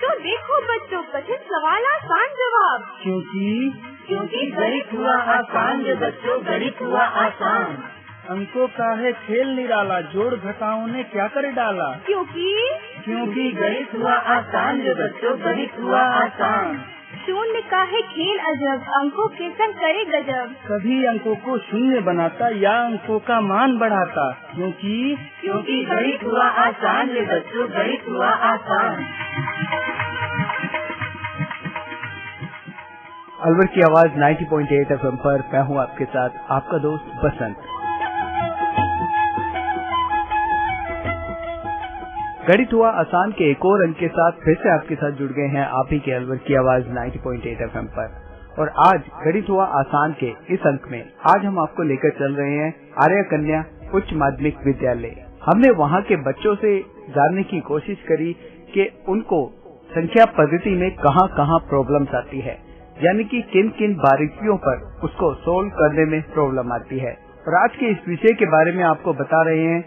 देखो बच्चों, कठिन सवाल आसान जवाब। क्योंकि गणित हुआ आसान जो बच्चों, गणित हुआ आसान। अंकों का है खेल निराला, जोड़ घटाओं ने क्या कर डाला। क्योंकि गणित हुआ आसान जो बच्चों, गणित हुआ आसान। शून्य का है खेल अजब, अंकों के संग करे गजब। कभी अंकों को शून्य बनाता या अंकों का मान बढ़ाता। क्योंकि गणित हुआ आसान जो बच्चों, गणित हुआ आसान। अलवर की आवाज 90.8 FM पर मैं हूँ आपके साथ, आपका दोस्त बसंत। गणित हुआ आसान के एक और अंक के साथ फिर से आपके साथ जुड़ गए हैं आप ही के अलवर की आवाज 90.8 FM पर। और आज गणित हुआ आसान के इस अंक में आज हम आपको लेकर चल रहे हैं आर्य कन्या उच्च माध्यमिक विद्यालय। हमने वहाँ के बच्चों से जानने की कोशिश करी कि उनको संख्या पद्धति में कहाँ कहाँ प्रॉब्लम्स आती है, यानी कि किन किन बारीकियों पर उसको सोल्व करने में प्रॉब्लम आती है। और आज के इस विषय के बारे में आपको बता रहे हैं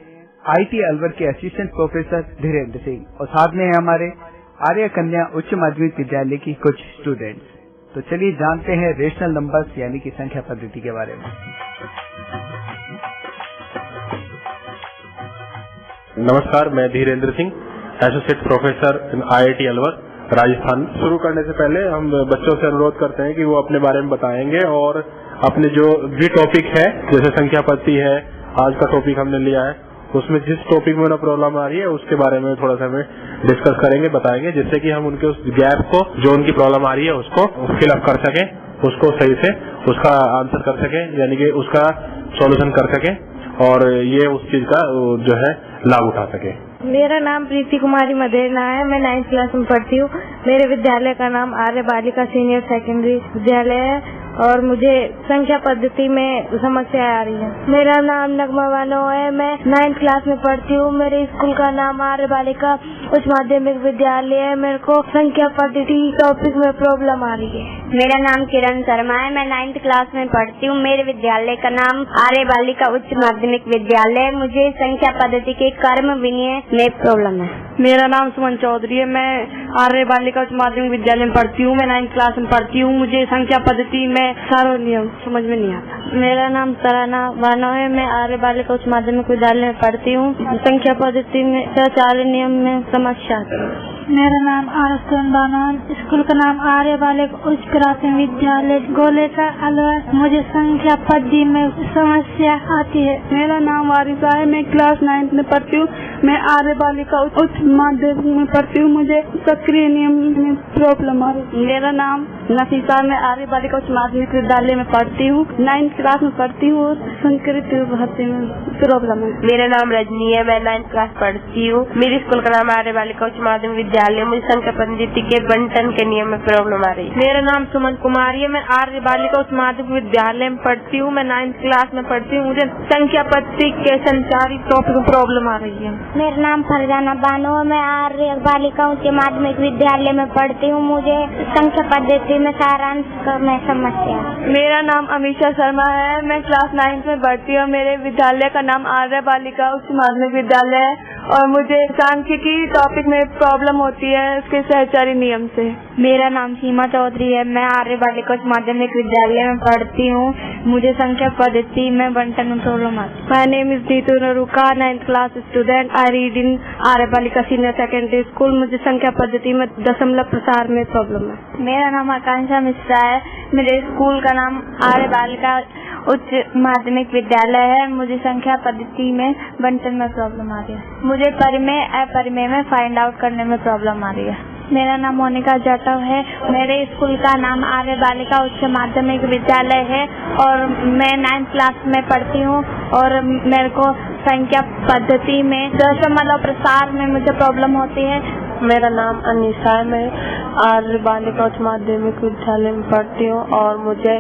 आईटी अलवर के असिस्टेंट प्रोफेसर धीरेन्द्र सिंह और साथ में है हमारे आर्य कन्या उच्च माध्यमिक विद्यालय की कुछ स्टूडेंट्स। तो चलिए जानते हैं रेशनल नंबर्स यानी कि संख्या पद्धति के बारे में। नमस्कार, मैं Dhirendra Singh, associate professor IIT Alwar Rajasthan. शुरू करने से पहले हम बच्चों से अनुरोध करते हैं कि वो अपने बारे में बताएंगे और अपने जो भी टॉपिक है, जैसे संख्या पद्धति है, आज का टॉपिक हमने लिया है, उसमें जिस टॉपिक में उन्हें प्रॉब्लम आ रही है उसके बारे में थोड़ा सा हमें डिस्कस करेंगे, बताएंगे, जिससे कि हम उनके उस गैप को, जो उनकी प्रॉब्लम आ रही है, उसको फिल अप कर सकें, उसको सही से उसका आंसर कर सकें, यानी कि उसका सॉल्यूशन कर सकें और ये उस चीज का जो है लाभ उठा सके। मेरा नाम प्रीति कुमारी मदेना है, मैं 9th क्लास में पढ़ती हूँ। मेरे विद्यालय का नाम आर्य बालिका सीनियर सेकेंडरी विद्यालय है और मुझे संख्या पद्धति में समस्या आ रही है। मेरा नाम नगमा बानो है, मैं 9th क्लास में पढ़ती हूँ। मेरे स्कूल का नाम आर्य बालिका उच्च माध्यमिक विद्यालय है। मेरे को संख्या पद्धति टॉपिक में प्रॉब्लम आ रही है। मेरा नाम किरण शर्मा है, मैं 9th क्लास में पढ़ती हूँ। मेरे विद्यालय का नाम आर्य बालिका उच्च माध्यमिक विद्यालय है। मुझे संख्या पद्धति के कर्म विनय में प्रॉब्लम है। मेरा नाम सुमन चौधरी है, मैं आर्य बालिका उच्च माध्यमिक विद्यालय में पढ़ती हूँ। मैं 9th क्लास में पढ़ती हूँ। मुझे संख्या पद्धति में सारा नियम समझ में नहीं आता। मेरा नाम सराना बानो है, मैं आर्य बालिका उच्च माध्यमिक विद्यालय में पढ़ती हूँ। संख्या पद्धति में चार नियम में समस्या आती है। मेरा नाम आरस्तन बानो है, स्कूल का नाम आर्य बालिका उच्च प्राथमिक विद्यालय गोलेका अलवर। मुझे संख्या पद्धति में समस्या आती है। मेरा नाम वारिसा है, मैं क्लास 9th में पढ़ती हूँ। मैं आर्य बालिका उच्च माध्यमिक में पढ़ती हूँ। मुझे सक्रिय नियम में प्रॉब्लम आ रही है। मेरा नाम नफीसा, मैं आर्य बालिका उच्च माध्यमिक विद्यालय में पढ़ती हूँ। 9th क्लास में पढ़ती हूँ। संस्कृत भाषा में प्रॉब्लम है। मेरा नाम रजनी है, मैं 9th क्लास पढ़ती हूँ। मेरे स्कूल का नाम आर्य बालिका उच्च माध्यमिक विद्यालय। मुझे संख्या पद्धति के बंटन के नियम में प्रॉब्लम आ रही है। मेरा नाम सुमन कुमारी है, मैं आर्य बालिका उच्च माध्यमिक विद्यालय में पढ़ती हूँ। मैं 9th क्लास में पढ़ती हूँ। मुझे संख्या पद्धति के संचारी टॉपिक में प्रॉब्लम आ रही है। मेरा नाम फरजाना बानो है, मैं आर्य बालिका उच्च माध्यमिक विद्यालय में पढ़ती हूँ। मुझे संख्या पद्धति में सारांश में समस्या। मेरा नाम अमीशा शर्मा है, मैं क्लास 9th में पढ़ती हूँ। मेरे विद्यालय का नाम आर्य बालिका उच्च माध्यमिक विद्यालय है और मुझे सांख्यिकी टॉपिक में प्रॉब्लम होती है उसके सहचारी नियम से। मेरा नाम सीमा चौधरी है, मैं आर्य बालिका उच्च माध्यमिक विद्यालय में पढ़ती हूँ। मुझे संख्या पद्धति में बंटन में प्रॉब्लम आती है। My name is Neetu Naruka, 9th class student. I read in Arya Balika senior secondary school. मुझे संख्या पद्धति में दशमलव प्रसार में प्रॉब्लम है। मेरा नाम आकांक्षा मिश्रा है, मेरे स्कूल का नाम आर्य बालिका उच्च माध्यमिक विद्यालय है। मुझे संख्या पद्धति में बंटन में प्रॉब्लम आ रही है। मुझे परिमेय अपरिमेय में फाइंड आउट करने में प्रॉब्लम आ रही है। मेरा नाम मोनिका जाटव है, मेरे स्कूल का नाम आर्य बालिका उच्च माध्यमिक विद्यालय है और मैं 9th क्लास में पढ़ती हूँ और मेरे को संख्या पद्धति में दशमलव प्रसार में मुझे प्रॉब्लम होती है। मेरा नाम अनीशा है, मैं आर्य बालिका उच्च माध्यमिक विद्यालय में पढ़ती हूँ और मुझे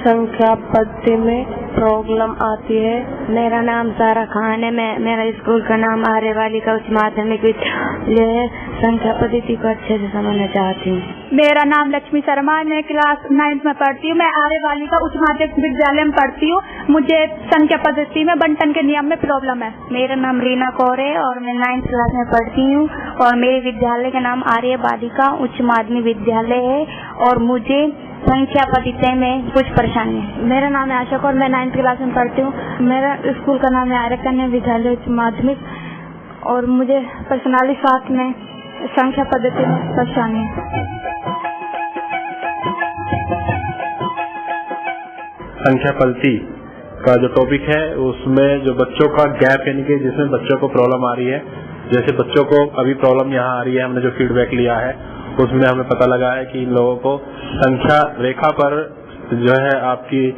संख्या पद्धति में प्रॉब्लम आती है। मेरा नाम सारा खान है, मेरा स्कूल का नाम आर्य बालिका उच्च माध्यमिक विद्यालय है। संख्या पद्धति को अच्छे से समझना चाहती हूँ। मेरा नाम लक्ष्मी शर्मा है, मैं क्लास 9th में पढ़ती हूँ। मैं आर्य बालिका उच्च माध्यमिक विद्यालय में पढ़ती हूँ। मुझे संख्या पद्धति में बंटन के नियम में प्रॉब्लम है। मेरा नाम रीना कौर है और मैं 9th क्लास में पढ़ती हूँ और मेरे विद्यालय का नाम आर्य बालिका उच्च माध्यमिक विद्यालय है और मुझे संख्या पद्धति में कुछ परेशानी है। मेरा नाम है आशा और मैं 9th क्लास में पढ़ती हूँ। मेरा स्कूल का नाम है आर्य कन्या विद्यालय उच्च माध्यमिक और मुझे प्रश्नावली 7 में संख्या पद्धति में परेशानी है। संख्या पद्धति का जो टॉपिक है उसमें जो बच्चों का गैप यानी कि जिसमें बच्चों को प्रॉब्लम आ रही है, जैसे बच्चों को अभी प्रॉब्लम यहाँ आ रही है, हमने जो फीडबैक लिया है उसमें हमें पता लगा है कि इन लोगों को संख्या रेखा पर जो है आपकी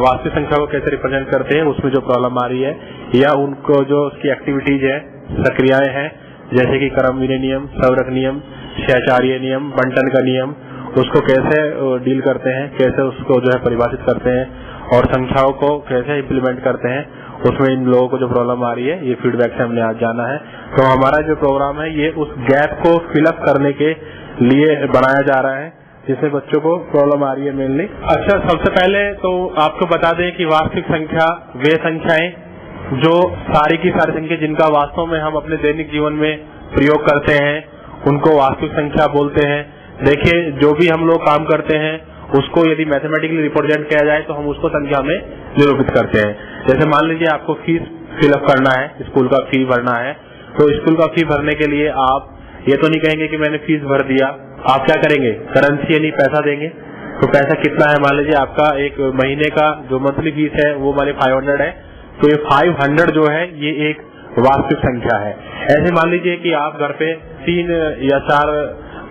वास्तविक संख्या को कैसे रिप्रेजेंट करते हैं उसमें जो प्रॉब्लम आ रही है, या उनको जो उसकी एक्टिविटीज है, प्रक्रियाएं हैं, जैसे कि क्रम विनय नियम, सवरक नियम, सहचार्य नियम, बंटन का नियम, उसको कैसे डील करते हैं, कैसे उसको जो है परिभाषित करते हैं और संख्याओं को कैसे इम्प्लीमेंट करते हैं, उसमें इन लोगों को जो प्रॉब्लम आ रही है ये फीडबैक से हमने आज जाना है। तो हमारा जो प्रोग्राम है ये उस गैप को फिलअप करने के लिए बनाया जा रहा है जिसमें बच्चों को प्रॉब्लम आ रही है मेनली। अच्छा, सबसे पहले तो आपको बता दें कि वास्तविक संख्या वे संख्याएं जो सारी की सारी संख्या जिनका वास्तव में हम अपने दैनिक जीवन में प्रयोग करते हैं उनको वास्तविक संख्या बोलते हैं। देखिए, जो भी हम लोग काम करते हैं उसको यदि मैथमेटिकली रिप्रेजेंट किया जाए तो हम उसको संख्या में निरूपित करते हैं। जैसे मान लीजिए आपको फीस फिलअप करना है, स्कूल का फी भरना है, तो स्कूल का फी भरने के लिए आप ये तो नहीं कहेंगे कि मैंने फीस भर दिया, आप क्या करेंगे, करेंसी यानी पैसा देंगे। तो पैसा कितना है, मान लीजिए आपका एक महीने का जो मंथली फीस है वो मान 500 है, तो ये 500 जो है ये एक वास्तविक संख्या है। ऐसे मान लीजिए कि आप घर पे 3 या 4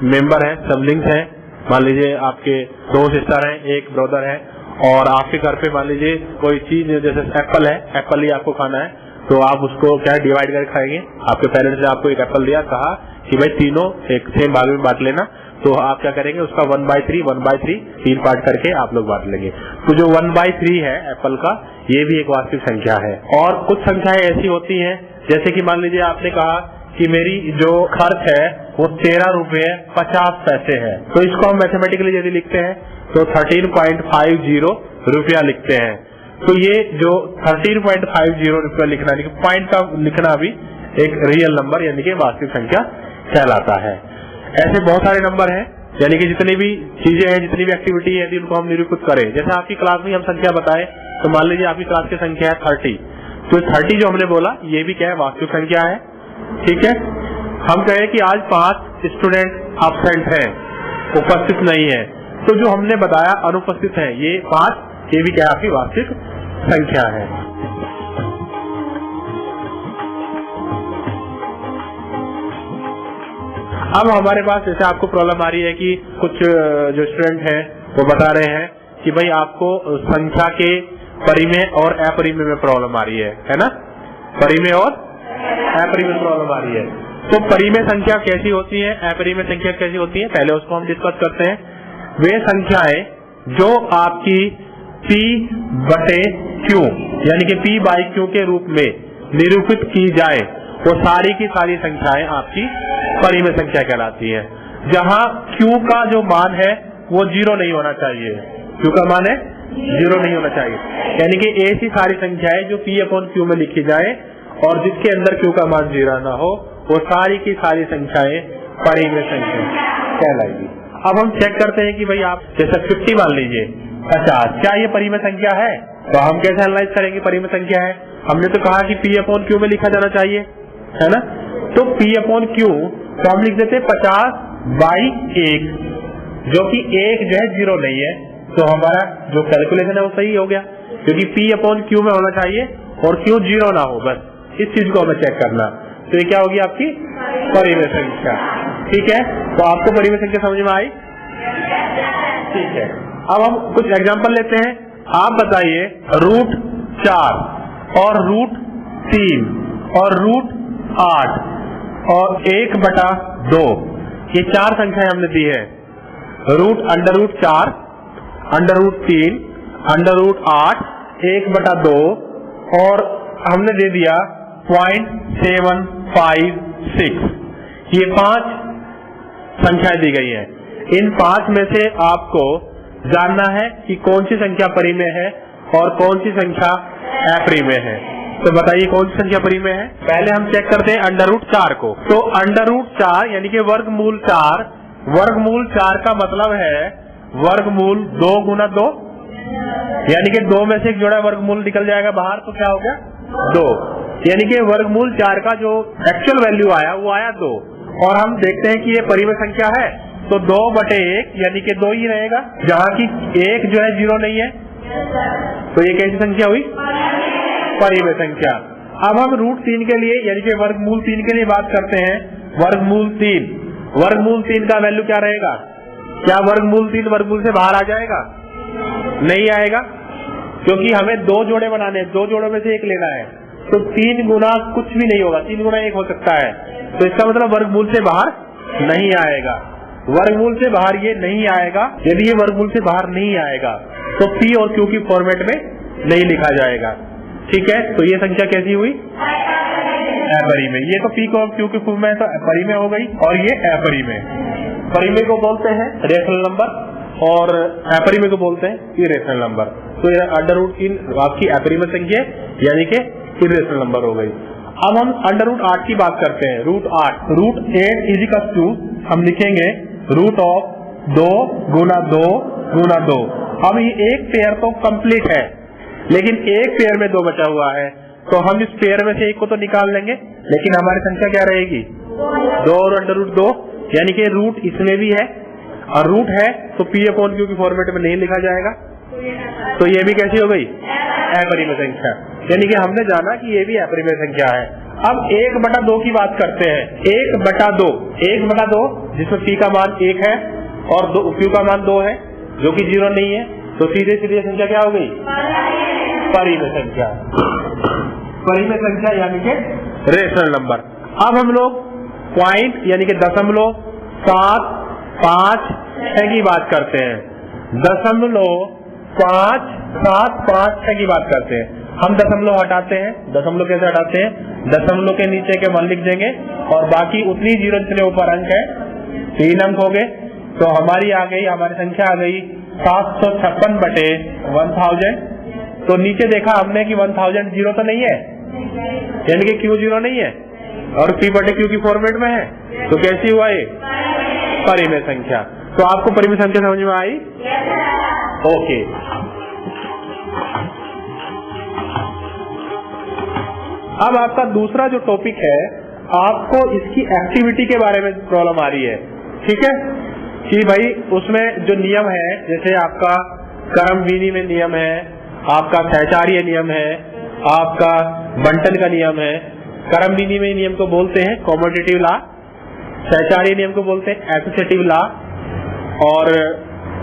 मेंबर हैं, सिबलिंग्स हैं, मान लीजिए आपके 2 सिस्टर हैं, 1 ब्रदर है, और आपके घर पे मान लीजिए कोई चीज जैसे एप्पल है, एप्पल ही आपको खाना है, तो आप उसको क्या डिवाइड करके खाएंगे। आपके पेरेंट्स ने आपको एक एप्पल दिया, कहा कि भाई तीनों एक सेम भाग में बांट लेना, तो आप क्या करेंगे, उसका 1/3 3 पार्ट करके आप लोग बांट लेंगे। तो जो 1/3 है एप्पल का, ये भी एक वास्तविक संख्या है। और कुछ संख्याएं ऐसी होती हैं जैसे कि मान लीजिए आपने कहा कि मेरी जो खर्च है वो 13 रुपये 50 पैसे है, तो इसको हम मैथमेटिकली यदि लिखते हैं तो 13.50 रुपया लिखते हैं। तो ये जो 13.50 रुपया लिखना, पॉइंट का लिखना भी एक रियल नंबर यानी कि वास्तविक संख्या कहलाता है। ऐसे बहुत सारे नंबर हैं, यानी कि जितनी भी चीजें हैं, जितनी भी एक्टिविटी है, यदि उनको हम निरूपित करें, जैसे आपकी क्लास में हम संख्या बताएं तो मान लीजिए आपकी क्लास की संख्या है 30, तो 30 जो हमने बोला ये भी क्या है, वास्तविक संख्या है। ठीक है, हम कहें कि आज 5 स्टूडेंट एब्सेंट हैं, उपस्थित नहीं है, तो जो हमने बताया अनुपस्थित है ये 5, ये भी क्या आपकी वास्तविक संख्या है। अब हमारे पास जैसे आपको प्रॉब्लम आ रही है कि कुछ जो स्टूडेंट हैं वो बता रहे हैं कि भाई आपको संख्या के परिमेय और अपरिमेय में प्रॉब्लम आ रही है ना, परिमेय और अपरिमेय प्रॉब्लम आ रही है। तो परिमेय संख्या कैसी होती है, अपरिमेय संख्या कैसी होती है, पहले उसको हम डिस्कस करते हैं। वे संख्याएं जो आपकी P/Q यानी कि P/Q के रूप में निरूपित की जाए वो सारी की सारी संख्याएं आपकी परिमेय संख्या कहलाती है, जहां Q का जो मान है वो 0 नहीं होना चाहिए। Q का मान है 0 नहीं होना चाहिए, यानी कि ऐसी सारी संख्याएं जो P/Q में लिखी जाए और जिसके अंदर Q का मान 0 ना हो वो सारी की सारी संख्याएं परिमेय संख्या कहलाएगी। अब हम चेक करते हैं कि भाई आप जैसे 50 मान लीजिए 50, क्या ये परिमेय संख्या है? तो हम कैसे एनालाइज करेंगे परिमेय संख्या है? हमने तो कहा कि P/Q में लिखा जाना चाहिए, है ना। तो P/Q तो हम लिख देते 50/1, जो कि 1 जो है 0 नहीं है, तो हमारा जो कैलकुलेशन है वो सही हो गया, क्योंकि P/Q में होना चाहिए और Q 0 ना हो, बस इस चीज को हमें चेक करना। तो ये क्या होगी आपकी परिमेय संख्या। ठीक है, तो आपको परिमेय संख्या समझ में आई? ठीक है, अब हम कुछ एग्जांपल लेते हैं। आप बताइए √4 और √3 और √8 और 1/2 ये 4 संख्याएं हमने दी है। √4, √3, √8, 1/2 और हमने दे दिया 0.756। ये 5 संख्याएं दी गई हैं। इन 5 में से आपको जानना है कि कौन सी संख्या परिमेय है और कौन सी संख्या अपरिमेय है। तो बताइए कौन सी संख्या परिमेय है। पहले हम चेक करते हैं √4 को। तो √4 यानी कि वर्गमूल 4, वर्गमूल 4 का मतलब है वर्गमूल 2 गुना 2, यानी कि 2 में से एक जोड़ा वर्गमूल निकल जाएगा बाहर, तो क्या हो गया 2, यानी कि वर्गमूल 4 का जो एक्चुअल वैल्यू आया वो आया 2। और हम देखते हैं कि ये परिमेय संख्या है, तो 2/1 यानी कि 2 ही रहेगा, जहाँ की 1 जो है 0 नहीं है, तो ये कैसी संख्या हुई, परिमेय संख्या। अब हम √3 के लिए यानी कि वर्गमूल 3 के लिए बात करते हैं। वर्गमूल 3, वर्गमूल 3 का वैल्यू क्या रहेगा। क्या वर्गमूल 3 वर्गमूल से बाहर आ जाएगा, नहीं आएगा, क्योंकि हमें 2 जोड़े बनाने हैं, 2 जोड़ों में से एक लेना है, तो 3 गुना कुछ भी नहीं होगा, 3 गुना 1 हो सकता है, तो इसका मतलब वर्गमूल से बाहर नहीं आएगा। वर्गमूल से बाहर ये नहीं आएगा। यदि ये वर्गमूल से बाहर नहीं आएगा तो P और Q की फॉर्मेट में नहीं लिखा जाएगा। ठीक है, तो ये संख्या कैसी हुई, अपरिमेय। ये तो P और Q की फॉर्म में तो परिमेय हो गई, और ये अपरिमेय। परिमेय को बोलते हैं रेशनल नंबर और अपरिमेय को बोलते हैं इरेशनल नंबर। तो ये √3 आपकी अपरिमेय संख्या यानी कि इरेशनल नंबर हो गई। अब हम √8 की बात करते हैं। √8 इजिकल्स टू हम लिखेंगे √2 गुना 2 गुना 2। अब ये एक पेयर तो कंप्लीट है, लेकिन एक पेयर में 2 बचा हुआ है, तो हम इस पेयर में से एक को तो निकाल लेंगे, लेकिन हमारी संख्या क्या रहेगी 2 और √2, यानी कि रूट इसमें भी है, और रूट है तो P/Q की फॉर्मेट में नहीं लिखा जाएगा, तो ये भी कैसी हो गई, अपरिमेय संख्या। यानी कि हमने जाना कि ये भी अपरिमेय संख्या है। अब 1/2 की बात करते हैं। 1/2 जिसमें P का मान 1 है और Q का मान 2 है, जो कि 0 नहीं है, तो सीधे सीधे संख्या क्या हो गई, परिमेय संख्या। परिमेय संख्या यानी कि रेशनल नंबर। अब हम लोग पॉइंट यानी कि 0.756 की बात करते हैं। 0.575 की बात करते हैं। हम दशमलव हटाते हैं। दशमलव कैसे हटाते हैं, दशमलव के नीचे के 1 लिख देंगे और बाकी उतनी जीरो जितने ऊपर अंक है 3 अंक हो गए, तो हमारी आ गई, हमारी संख्या आ गई 756/1000। तो नीचे देखा हमने कि 1000 जीरो तो नहीं है, यानी कि Q 0 नहीं है और P/Q की फॉर्मेट में है, तो कैसी हुआ ये, परिमेय संख्या। तो आपको परिमेय संख्या समझ में आई, ओके। अब आपका दूसरा जो टॉपिक है, आपको इसकी एक्टिविटी के बारे में प्रॉब्लम आ रही है। ठीक है, कि भाई उसमें जो नियम है, जैसे आपका क्रम विनिमय नियम है, आपका सहचार्य नियम है, आपका बंटन का नियम है। क्रम विनिमय नियम को बोलते हैं कॉमोटेटिव लॉ, सहचार्य नियम को बोलते हैं एसोसिएटिव लॉ, और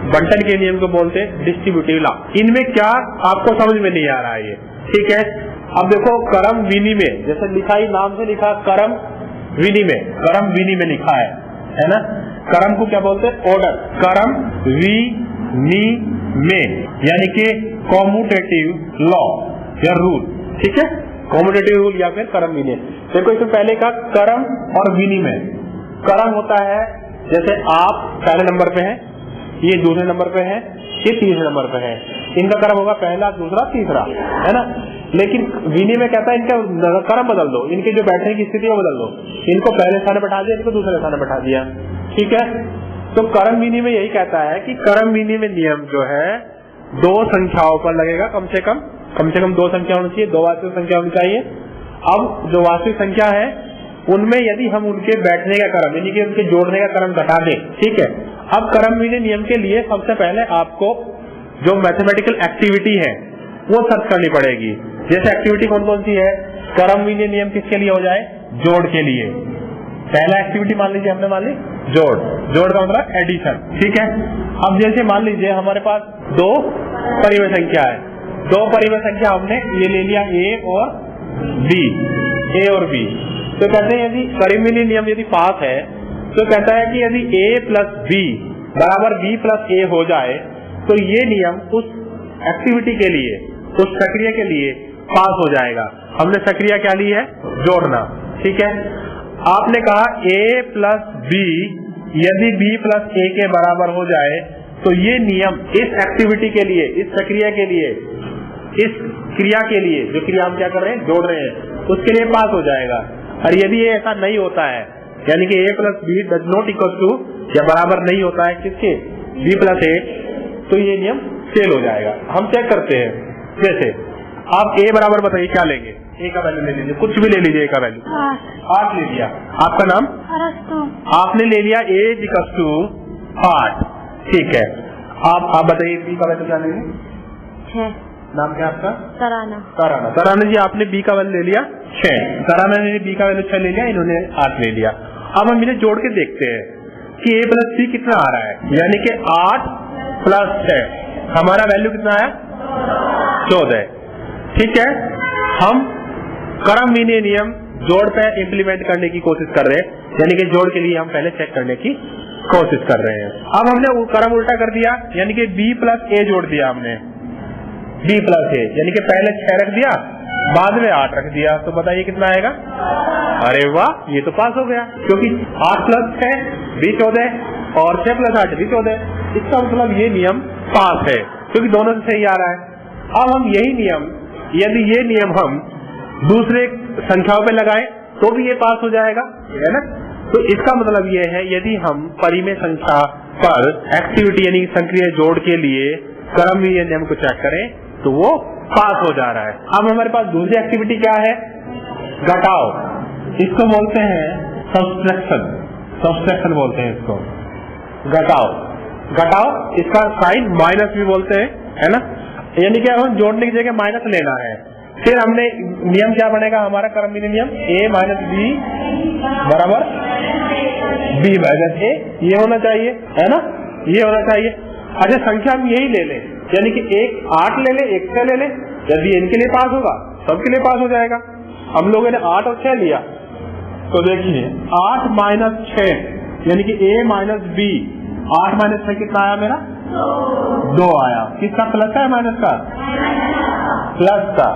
बंटन के नियम को बोलते हैं डिस्ट्रीब्यूटिव लॉ। इनमें क्या आपको समझ में नहीं आ रहा है ये, ठीक है। अब देखो क्रम विनिमय, जैसे लिखा ही नाम से लिखा क्रम विनिमय, क्रम विनिमय लिखा है ना। क्रम को क्या बोलते हैं, ऑर्डर। क्रम विनिमय यानी कि कॉम्यूटेटिव लॉ या रूल, ठीक है, कॉम्यूटेटिव रूल या फिर क्रम विनिमय। देखो इसमें पहले का क्रम और विनिमय। क्रम होता है जैसे आप पहले नंबर पे हैं, ये दूसरे नंबर पे है, ये तीसरे नंबर पे है, इनका क्रम होगा पहला, दूसरा, तीसरा, है ना। लेकिन विनिमय कहता है इनका क्रम बदल दो, इनके जो बैठने की स्थिति है बदल दो, इनको पहले स्थान में बैठा दिया, इनको दूसरे स्थान में बैठा दिया, ठीक है। तो क्रम विनिमय यही कहता है कि क्रम विनिमय नियम जो है 2 संख्याओं पर लगेगा, कम से कम 2 संख्या होनी चाहिए, 2 वास्तविक संख्या होनी चाहिए। अब जो वास्तविक संख्या है उनमें यदि हम उनके बैठने का क्रम यानी कि उनके जोड़ने का क्रम घटा दें, ठीक है। अब क्रम विनिमय नियम के लिए सबसे पहले आपको जो मैथमेटिकल एक्टिविटी है वो सर्च करनी पड़ेगी। जैसे एक्टिविटी कौन कौन सी है, क्रम विनिमय नियम किसके लिए हो जाए, जोड़ के लिए। पहला एक्टिविटी मान लीजिए हमने मान ली जोड़, जोड़ का मतलब एडिशन, ठीक है। अब जैसे मान लीजिए हमारे पास 2 परिमेय संख्या है, 2 परिमेय संख्या हमने ये ले लिया A और B, A और B। तो कहते हैं यदि क्रम विनिमय नियम यदि पास है तो कहता है कि यदि A + B बराबर B + A हो जाए तो ये नियम उस एक्टिविटी के लिए, उस प्रक्रिया के लिए पास हो जाएगा। हमने प्रक्रिया क्या ली है, जोड़ना, ठीक है। आपने कहा A + B यदि b प्लस a के बराबर हो जाए तो ये नियम इस एक्टिविटी के लिए, इस प्रक्रिया के लिए, इस क्रिया के लिए, जो क्रिया हम क्या कर रहे हैं, जोड़ रहे हैं, उसके लिए पास हो जाएगा। और यदि ये ऐसा नहीं होता है, यानी कि a plus B does not equal to या बराबर नहीं होता है किसके, b प्लस a, तो ये नियम फेल हो जाएगा। हम चेक करते हैं, जैसे आप a बराबर बताइए क्या लेंगे, a का वैल्यू ले लीजिए, कुछ भी ले लीजिए, a का वैल्यू 8 ले लिया। आपका नाम? आपने ले लिया a इक्वल टू 8, ठीक है। आप बताइए b का वैल्यू क्या लेंगे? 6। नाम क्या आपका? तराना। तराना जी, आपने b का वैल्यू ले लिया 6, तराना ने b का वैल्यू 6 ले लिया, इन्होंने 8 ले लिया। अब हम इन्हें जोड़ के देखते हैं कि a प्लस c कितना आ रहा है, यानी कि 8 प्लस 6, हमारा वैल्यू कितना आया? 14। ठीक है, हम क्रम विनीय नियम जोड़ पे इम्प्लीमेंट करने की कोशिश कर रहे हैं, यानी कि जोड़ के लिए हम पहले चेक करने की कोशिश कर रहे हैं। अब हमने क्रम उल्टा कर दिया, यानी कि b प्लस a जोड़ दिया हमने, b प्लस a, यानी कि पहले 6 रख दिया, बाद में 8 रख दिया, तो बताइए कितना आएगा? अरे वाह, ये तो पास हो गया, क्योंकि 8 प्लस 6 भी 14 और 6 प्लस 8 भी 14, इसका मतलब ये नियम पास है, क्योंकि दोनों से सही आ रहा है। अब हम यही नियम, यदि ये नियम हम दूसरे संख्याओं पे लगाएं तो भी ये पास हो जाएगा, है ना। तो इसका मतलब ये है, यदि हम परिमेय संख्या पर एक्टिविटी यानी सक्रिय जोड़ के लिए क्रमवीय नियम को चेक करें तो वो पास हो जा रहा है। अब हमारे पास दूसरी एक्टिविटी क्या है? घटाओ, इसको बोलते हैं सब्सट्रैक्शन बोलते हैं इसको, घटाओ, इसका साइन माइनस भी बोलते हैं, है ना, यानी कि हम जोड़ने की जगह माइनस लेना है। फिर हमने नियम क्या बनेगा हमारा क्रमविनीय नियम, a माइनस बी बराबर b माइनस a, ये होना चाहिए, है ना, ये होना चाहिए। अच्छा, संख्या हम यही ले लें, यानी कि एक 8 ले ले, 1 6 ले ले, यदि इनके लिए पास होगा सबके लिए पास हो जाएगा। हम लोगों ने 8 और 6 लिया, तो देखिए 8 माइनस 6 यानी कि a माइनस बी, 8 माइनस 6 कितना आया मेरा? 2 आया। किसका प्लस का है माइनस का? प्लस का।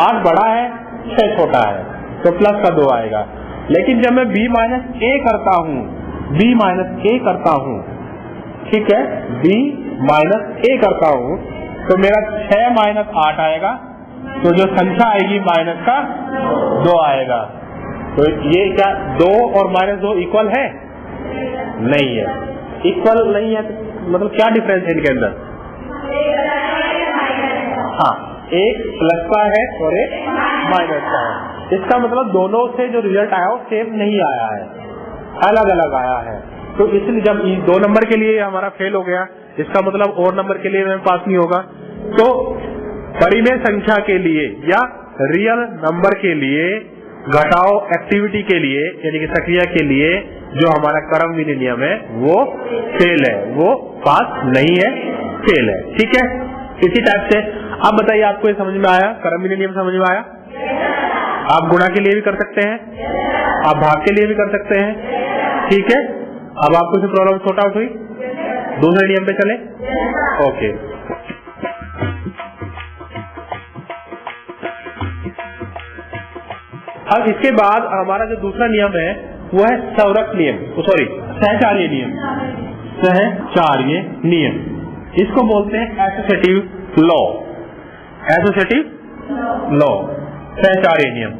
8 बड़ा है, 6 छोटा है, तो प्लस का 2 आएगा। लेकिन जब मैं b माइनस a करता हूँ, ठीक है, b माइनस a करता हूँ, तो मेरा 6 माइनस 8 आएगा, तो जो संख्या आएगी माइनस का 2 आएगा। तो ये क्या 2 और माइनस 2 इक्वल है? नहीं है, इक्वल नहीं है, मतलब क्या डिफरेंस है इनके अंदर? हाँ, एक प्लस का है और एक माइनस का है। इसका मतलब दोनों से जो रिजल्ट आया वो सेम नहीं आया है, अलग अलग आया है। तो इसलिए जब 2 नंबर के लिए हमारा फेल हो गया, इसका मतलब और नंबर के लिए पास नहीं होगा। तो परिमेय संख्या के लिए या रियल नंबर के लिए, घटाओ एक्टिविटी के लिए यानी कि सक्रिय के लिए जो हमारा क्रमविनीय नियम है वो फेल है, वो पास नहीं है, फेल है। ठीक है, इसी टाइप से आप बताइए, आपको ये समझ में आया? क्रमविनीय नियम समझ में आया? आप गुणा के लिए भी कर सकते हैं, आप भाग के लिए भी कर सकते हैं। ठीक है, अब आपको इसे प्रॉब्लम सॉर्ट आउट हुई, दूसरे नियम पे चले। ओके, अब इसके बाद हमारा जो दूसरा नियम है वो है सौरक नियम, सहचार्य नियम। सहचार्य नियम, इसको बोलते हैं एसोसिएटिव लॉ। सहचार्य नियम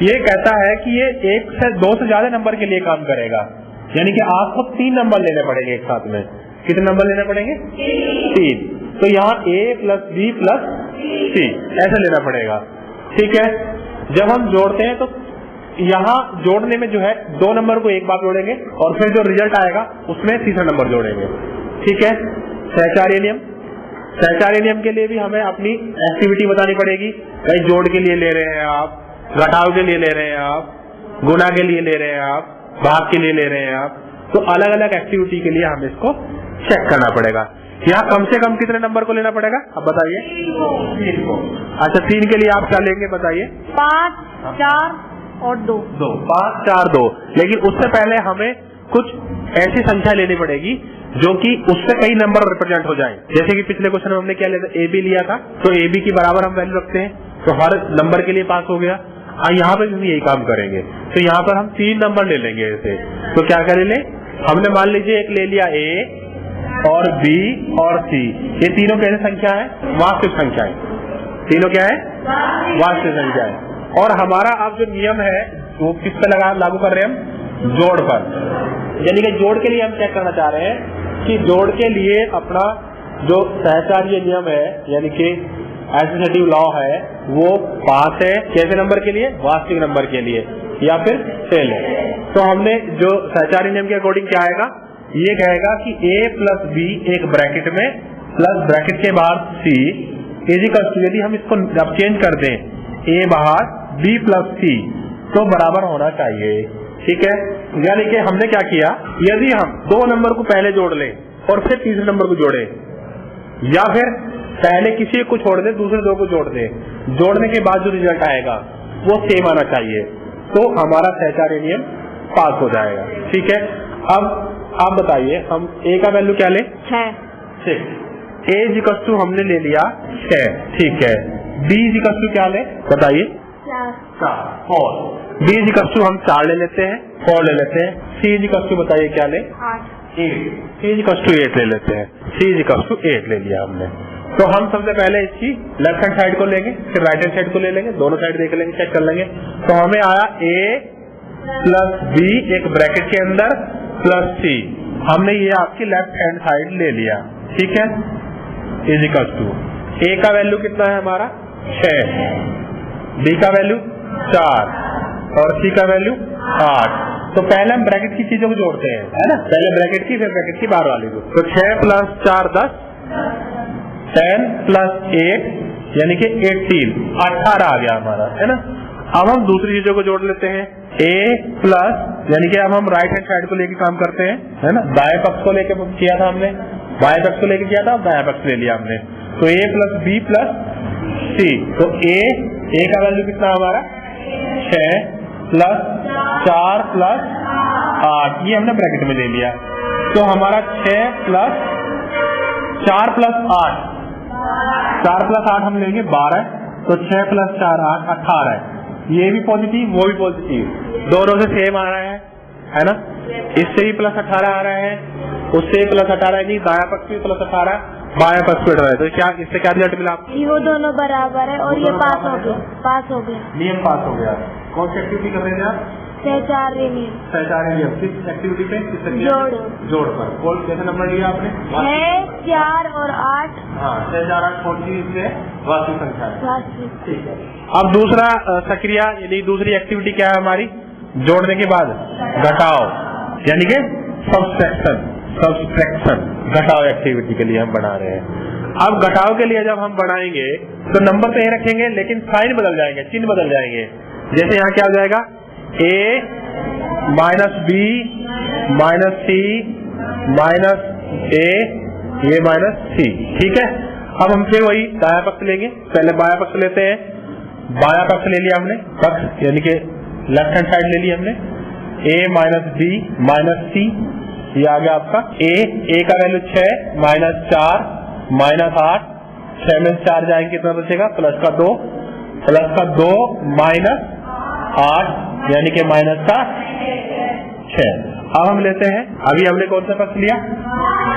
ये कहता है कि ये 1 से 2 से ज्यादा नंबर के लिए काम करेगा, यानी कि आपको 3 नंबर लेने पड़ेंगे एक साथ में। कितने नंबर लेने पड़ेंगे? 3। तो यहाँ a प्लस बी प्लस सी ऐसा लेना पड़ेगा। ठीक है, जब हम जोड़ते हैं तो यहाँ जोड़ने में जो है 2 नंबर को एक बार जोड़ेंगे और फिर जो रिजल्ट आएगा उसमें तीसरा नंबर जोड़ेंगे। ठीक है, सहचार्य नियम के लिए भी हमें अपनी एक्टिविटी बतानी पड़ेगी। कहीं जोड़ के लिए ले रहे हैं आप, घटाव के लिए ले रहे हैं आप, गुणा के लिए ले रहे हैं आप, भाग के लिए ले रहे हैं आप, तो अलग अलग एक्टिविटी के लिए हमें इसको चेक करना पड़ेगा। यहाँ कम से कम कितने नंबर को लेना पड़ेगा अब बताइए? 3 को। अच्छा, 3 के लिए आप क्या लेंगे बताइए? 5, 4 और 2। 5, 4, 2। लेकिन उससे पहले हमें कुछ ऐसी संख्या लेनी पड़ेगी जो कि उससे कई नंबर रिप्रेजेंट हो जाए। जैसे कि पिछले क्वेश्चन में हमने क्या लिया था? ए बी लिया था, तो ए बी की बराबर हम वैल्यू रखते हैं, तो हर नंबर के लिए पास हो गया। यहाँ पे भी यही काम करेंगे, तो यहाँ पर हम 3 नंबर ले लेंगे ऐसे। तो क्या करें? हमने मान लीजिए एक ले लिया A और B और C, ये तीनों कैसे संख्या है? वास्तविक संख्या है। तीनों क्या है? वास्तविक संख्या है। और हमारा अब जो नियम है वो किस पे लागू कर रहे हैं हम? जोड़ पर। यानी कि जोड़ के लिए हम चेक करना चाह रहे हैं कि जोड़ के लिए अपना जो सहचार्य नियम है यानी कि एसोसिएटिव लॉ है वो पास है कैसे नंबर के लिए? वास्तविक नंबर के लिए, या फिर फेल है। तो हमने जो सहचार्य नियम के अकॉर्डिंग क्या आएगा? ये कहेगा कि A प्लस B एक ब्रैकेट में प्लस ब्रैकेट के बाहर C इजिकल टू, यदि हम इसको अब चेंज कर दें A बाहर B प्लस C तो बराबर होना चाहिए। ठीक है, यानी कि हमने क्या किया, यदि हम दो नंबर को पहले जोड़ लें और फिर तीसरे नंबर को जोड़े, या फिर पहले किसी को छोड़ दें दूसरे दो को जोड़ दें, जोड़ने के बाद जो रिजल्ट आएगा वो सेम आना चाहिए, तो हमारा सहचार्य नियम पास हो जाएगा। ठीक है, अब आप बताइए हम A का वैल्यू क्या लें? 6। A इक्वल टू हमने ले लिया 6। ठीक है, B इक्वल टू क्या लें बताइए? 4। B इक्वल टू हम 4 ले लेते हैं, 4 ले लेते हैं। C इक्वल टू बताइए क्या लें? 8। C इक्वल टू 8 ले लेते हैं। C इक्वल टू 8 ले लिया हमने। तो हम सबसे पहले इसकी लेफ्ट हैंड साइड को लेंगे, फिर राइट हैंड साइड को ले लेंगे, दोनों साइड देख लेंगे, चेक कर लेंगे। तो हमें आया A प्लस B एक ब्रैकेट के अंदर प्लस C, हमने ये आपकी लेफ्ट हैंड साइड ले लिया। ठीक है, इज इक्वल टू A का वैल्यू कितना है हमारा? 6, B का वैल्यू 4 और C का वैल्यू 8। तो पहले हम ब्रैकेट की चीजों को जोड़ते हैं, है ना? पहले ब्रैकेट की फिर ब्रैकेट की बाहर वाली को। तो 6 प्लस 4 10, 10 प्लस 8 यानी कि 18 आ गया हमारा, है ना? अब हम दूसरी चीजों को जोड़ लेते हैं। A प्लस यानी कि अब हम राइट हैंड साइड को लेके काम करते हैं, है ना? दाएं पक्ष को लेके किया था हमने, बाएं पक्ष को लेके किया था, दाएं पक्ष ले लिया हमने। तो A plus B plus C, तो A का वैल्यू कितना हमारा? 6 प्लस 4 प्लस 8, ये हमने ब्रैकेट में ले लिया। तो हमारा 6 प्लस 4 प्लस 8, 4 प्लस 8 हम लेंगे 12, तो 6 प्लस 4 8 18। ये भी पॉजिटिव वो भी पॉजिटिव, दोनों से सेम आ रहा है ना? इससे भी प्लस 18 आ रहा है, उससे प्लस 18 नहीं, दाया पक्ष भी प्लस 18, बाया पक्ष भी 18। तो क्या इससे क्या रिजल्ट मिला आपको? वो दोनों बराबर है और ये पास हो गया। नियम पास हो गया। कौन सी एक्टिविटी कर रहे थे आप? सहचार्य नियम। सहचार्य नियम किस एक्टिविटी पे? जोड़ पर। कौन कैसे नंबर लिया आपने? 6, 4 और 8। हाँ, 6, 4, 8 कौन सी इसमें वास्तविक संख्या है? ठीक है। अब दूसरा सक्रिया यानी दूसरी एक्टिविटी क्या है हमारी? जोड़ने के बाद घटाओ यानी कि सब्सट्रैक्शन, घटाओ एक्टिविटी के लिए हम बना रहे हैं। अब घटाओ के लिए जब हम बनाएंगे तो नंबर तो ये रखेंगे लेकिन साइन बदल जाएंगे, चिन्ह बदल जाएंगे। जैसे यहाँ क्या हो जाएगा? A minus B minus C minus A, ये माइनस C। ठीक है, अब हम फिर वही दाया पक्ष लेंगे, पहले बाया पक्ष लेते हैं। बाया पक्ष ले लिया हमने, पक्ष यानी कि लेफ्ट हैंड साइड ले ली हमने। A minus B minus C, ये आ गया आपका A का वैल्यू 6 माइनस 4 माइनस 8, 6 में 4 जाएंगे कितना बचेगा? प्लस का 2 माइनस 8 यानी कि माइनस का 6। अब हम लेते हैं, अभी हमने कौन सा पक्ष लिया?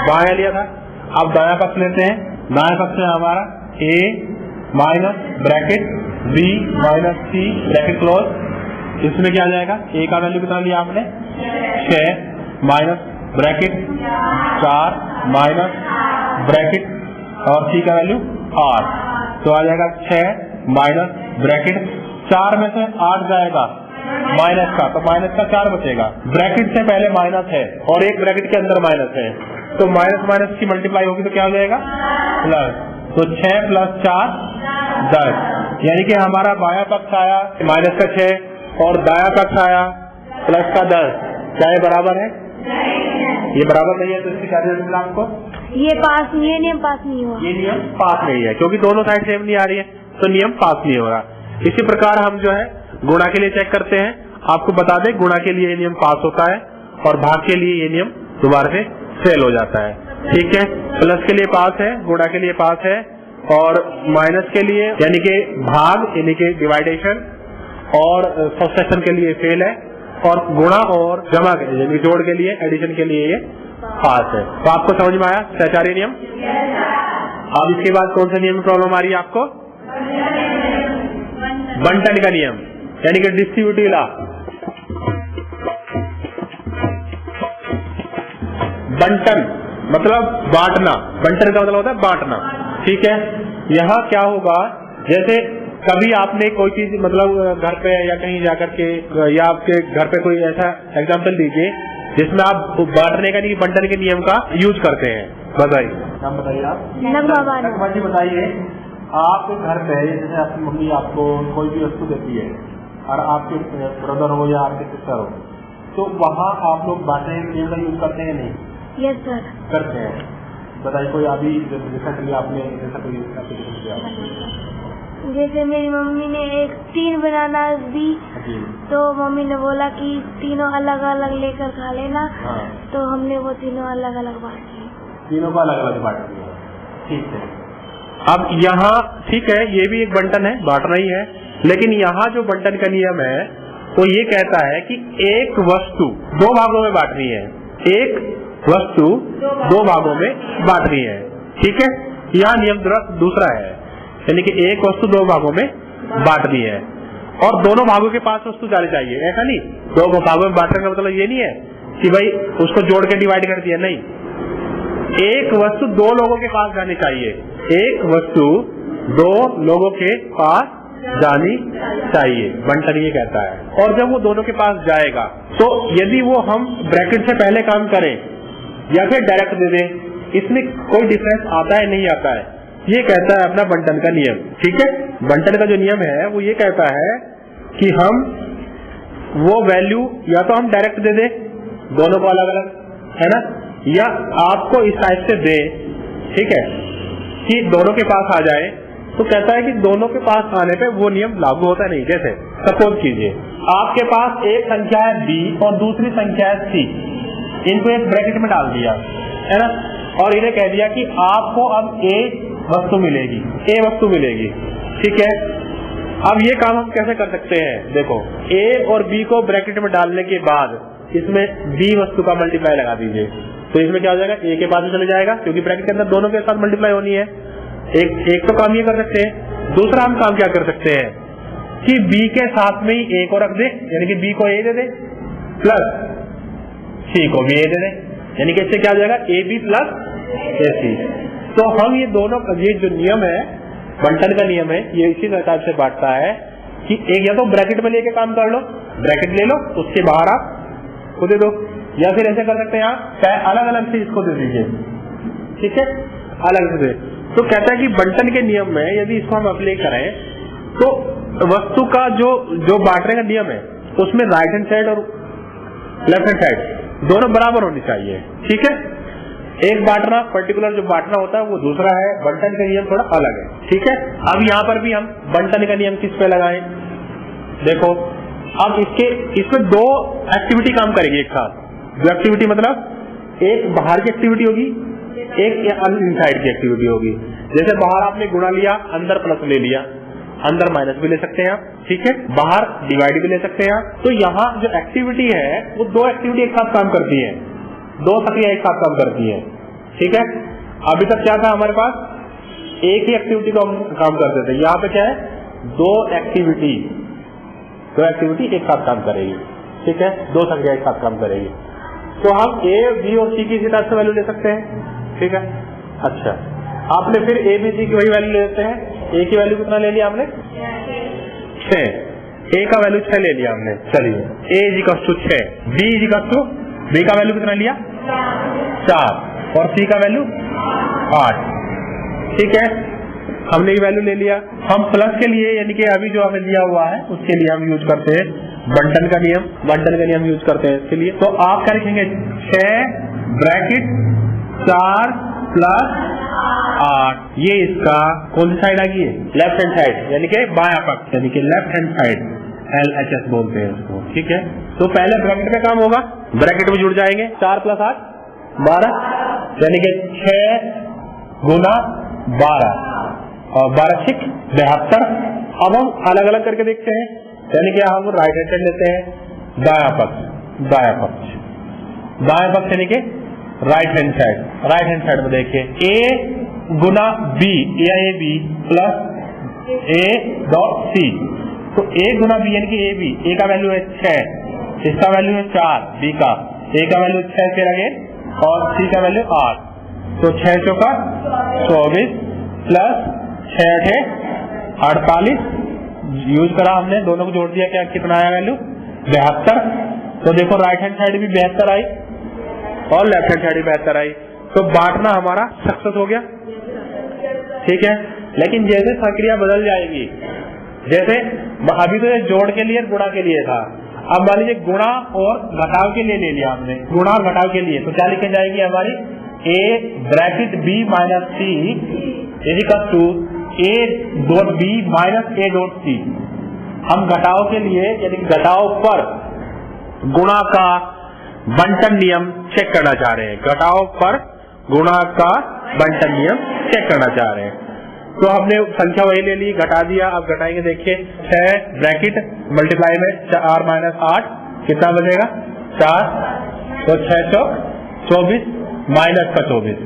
बाया लिया था। अब दाया पक्ष लेते हैं। दाया पक्ष है हमारा A minus bracket B minus C bracket close. इसमें क्या आ जाएगा? A का वैल्यू कितना लिया आपने? 6 माइनस ब्रैकेट 4 माइनस ब्रैकेट और C का वैल्यू 8, तो आ जाएगा 6 माइनस ब्रैकेट 4 में से 8 जाएगा माइनस का, तो माइनस का 4 बचेगा। ब्रैकेट से पहले माइनस है और एक ब्रैकेट के अंदर माइनस है, तो माइनस माइनस की मल्टीप्लाई होगी तो क्या हो जाएगा? प्लस। तो 6 प्लस 4 10, यानी कि हमारा बाया पक्ष आया माइनस का 6 और दाया पक्ष आया प्लस का 10। क्या ये बराबर है? ये बराबर नहीं है, तो इसकी क्या रिजल्ट मिला आपको? ये पास नहीं है, नियम पास नहीं हुआ। ये नियम पास नहीं है क्योंकि दोनों साइड सेम नहीं आ रही है, तो नियम पास नहीं हो रहा। इसी प्रकार हम जो है गुणा के लिए चेक करते हैं। आपको बता दें गुणा के लिए ये नियम पास होता है और भाग के लिए ये नियम दोबारा से फेल हो जाता है। ठीक है, प्लस के लिए पास है, गुणा के लिए पास है, और माइनस के लिए यानी कि भाग यानी कि डिवाइडेशन और सब्सट्रैक्शन के लिए फेल है, और गुणा और जमा के यानी जोड़ के लिए, एडिशन के लिए ये पास है। तो आपको समझ में आया सहचारी नियम? अब इसके बाद कौन सा नियम में प्रॉब्लम आ रही है आपको? बंटन का नियम यानी कि डिस्ट्रीब्यूटिव लॉ। बंटन मतलब बांटना, बंटन का मतलब होता है बांटना, ठीक है। यहाँ क्या होगा, जैसे कभी आपने कोई चीज मतलब घर पे या कहीं जाकर के या आपके घर पे कोई ऐसा एग्जाम्पल दीजिए जिसमें आप बांटने का नहीं बंटन के नियम का यूज करते हैं। बताइए, नाम बताइए आप। नगमा जी बताइए, आप घर पे जैसे आपकी मम्मी आपको कोई भी वस्तु देती है और आपके ब्रदर हो या आपके सिस्टर हो, तो वहाँ आप लोग बांटने के नियम का यूज करते हैं नहीं? यस सर, करते हैं। बताइए कोई अभी रिसेंटली आपने जैसा कोई एप्लीकेशन किया? जैसे मेरी मम्मी ने एक 3 बनानास दी, तो मम्मी ने बोला कि तीनों अलग अलग लेकर खा लेना। हाँ। तो हमने वो तीनों अलग अलग बांट दिए। तीनों को अलग अलग बांट दिया, ठीक है। अब यहाँ ठीक है, ये भी एक बंटन है, बांटना ही है, लेकिन यहाँ जो बंटन का नियम है वो ये कहता है कि एक वस्तु 2 भागों में बांटनी है, एक वस्तु 2 भागों में बांटनी है, ठीक है। यहाँ नियम दूसरा है, यानी कि एक वस्तु 2 भागों में बांटनी है और दोनों भागों के पास वस्तु जानी चाहिए। ऐसा नहीं 2 भागों में बांटने का मतलब ये नहीं है कि भाई उसको जोड़ के डिवाइड कर दिया, नहीं। एक वस्तु 2 लोगों के पास जानी चाहिए, एक वस्तु 2 लोगों के पास जानी चाहिए, बंटन ये कहता है। और जब वो दोनों के पास जाएगा तो यदि वो हम ब्रैकेट से पहले काम करें या फिर डायरेक्ट दे दें, इसमें कोई डिफरेंस आता है नहीं आता है, ये कहता है अपना बंटन का नियम, ठीक है। बंटन का जो नियम है वो ये कहता है कि हम वो वैल्यू या तो हम डायरेक्ट दे दें दोनों को अलग अलग, है ना, या आपको इस टाइप से दे, ठीक है, कि दोनों के पास आ जाए। तो कहता है कि दोनों के पास आने पे वो नियम लागू होता नहीं। जैसे सपोज कीजिए आपके पास एक संख्या है B और दूसरी संख्या है C, इनको एक ब्रैकेट में डाल दिया, है ना, और इन्हें कह दिया कि आपको अब A वस्तु मिलेगी, A वस्तु मिलेगी, ठीक है। अब ये काम हम कैसे कर सकते हैं? देखो, A और B को ब्रैकेट में डालने के बाद इसमें B वस्तु का मल्टीप्लाई लगा दीजिए, तो इसमें क्या हो जाएगा, A के पास में चले जाएगा क्योंकि ब्रैकेट के अंदर दोनों के साथ मल्टीप्लाई होनी है। एक तो काम ये कर सकते हैं। दूसरा हम काम क्या कर सकते हैं कि B के साथ में ही A को रख दे, यानी कि B को A they they plus C को भी A दे दे, यानी कि इससे क्या हो जाएगा AB प्लस AC। तो हम ये दोनों, ये जो नियम है बंटन का नियम है, ये इसी हिसाब से बांटता है कि एक या तो ब्रैकेट में लेके काम कर लो, ब्रैकेट ले लो, उसके बाहर आप को दे दो, या फिर ऐसे कर सकते हैं आप अलग अलग से इसको दे दीजिए, ठीक है, अलग से। तो कहता है कि बंटन के नियम में यदि इसको हम अप्लाई करें तो वस्तु का जो बांटने का नियम है उसमें राइट हैंड साइड और लेफ्ट हैंड साइड दोनों बराबर होनी चाहिए, ठीक है। एक बांटना पर्टिकुलर जो बांटना होता है वो दूसरा है, बंटन का नियम थोड़ा अलग है, ठीक है। अब यहाँ पर भी हम बंटन का नियम किस पे लगाएं? देखो, अब इसमें 2 एक्टिविटी काम करेगी एक साथ। जो एक्टिविटी मतलब एक बाहर की एक्टिविटी होगी, एक इनसाइड की एक्टिविटी होगी। जैसे बाहर आपने गुणा लिया, अंदर प्लस ले लिया, अंदर माइनस भी ले सकते हैं आप, ठीक है, बाहर डिवाइड भी ले सकते हैं आप। तो यहाँ जो एक्टिविटी है वो 2 एक्टिविटी एक साथ काम करती है, 2 प्रक्रिया एक साथ काम करती है, ठीक है। अभी तक क्या था हमारे पास, एक ही एक्टिविटी को हम काम करते थे, यहाँ पे क्या है 2 एक्टिविटी एक साथ काम करेगी, ठीक है, 2 संख्या एक साथ काम करेगी। तो हम A, B और C की इसी तरह से वैल्यू ले सकते हैं, ठीक है। अच्छा, आपने फिर A, B, C की वही वैल्यू ले लेते हैं। A की वैल्यू कितना ले लिया हमने? 6। A का वैल्यू 6 ले लिया हमने, चलिए A = 6, B का वैल्यू कितना लिया? 4 और C का वैल्यू 8, ठीक है। हमने ये वैल्यू ले लिया। हम प्लस के लिए यानी कि अभी जो हमें दिया हुआ है उसके लिए हम यूज करते हैं बंटन का नियम यूज करते हैं इसके लिए। तो आप क्या लिखेंगे, 6 ब्रैकेट 4 प्लस 8, ये इसका कौन सी साइड आ गई है? लेफ्ट हैंड साइड, यानी कि बायां पक्ष, यानी कि लेफ्ट हैंड साइड, LHS बोलते हैं उसको, ठीक है। तो पहले ब्रैकेट में काम होगा, ब्रैकेट में जुड़ जाएंगे 4 प्लस 8 12, यानी कि 6 गुना 12 और 12 6 72। अब हम अलग अलग करके देखते हैं, यानी कि हम राइट हैंड साइड लेते हैं, दाया पक्ष यानी कि राइट हैंड साइड में देखिए a गुना b या A B plus a dot C. तो a गुना b यानी कि ए बी, a का वैल्यू है 6, इसका वैल्यू है 4, b का a का वैल्यू 6 से लगे और c का वैल्यू 8। तो 6 चौका 24 प्लस 6 48 यूज करा हमने, दोनों को जोड़ दिया, क्या कितना आया वैल्यू 72। तो देखो राइट हैंड साइड भी 72 आई और लेफ्ट हैंड साइड भी 72 आई। तो बांटना हमारा सक्सेस हो गया, ठीक है। लेकिन जैसे प्रक्रिया बदल जाएगी, जैसे अभी तो ये जोड़ के लिए गुणा के लिए था, अब मान लीजिए गुणा और घटाव के लिए ले लिया हमने, गुणा और घटाव के लिए, तो क्या लिखे जाएगी हमारी a bracket b minus c equal to a dot b minus a dot c। हम घटाव के लिए यानी कि घटाव पर गुणा का बंटन नियम चेक करना चाह रहे हैं, घटाव पर गुणा का बंटन नियम चेक करना चाह रहे हैं। तो हमने संख्या वही ले ली, घटा दिया। अब घटाएंगे, देखिए 6 ब्रैकेट मल्टीप्लाई में 4 माइनस 8 कितना बचेगा 4, तो 6 चौक 24 माइनस का 24,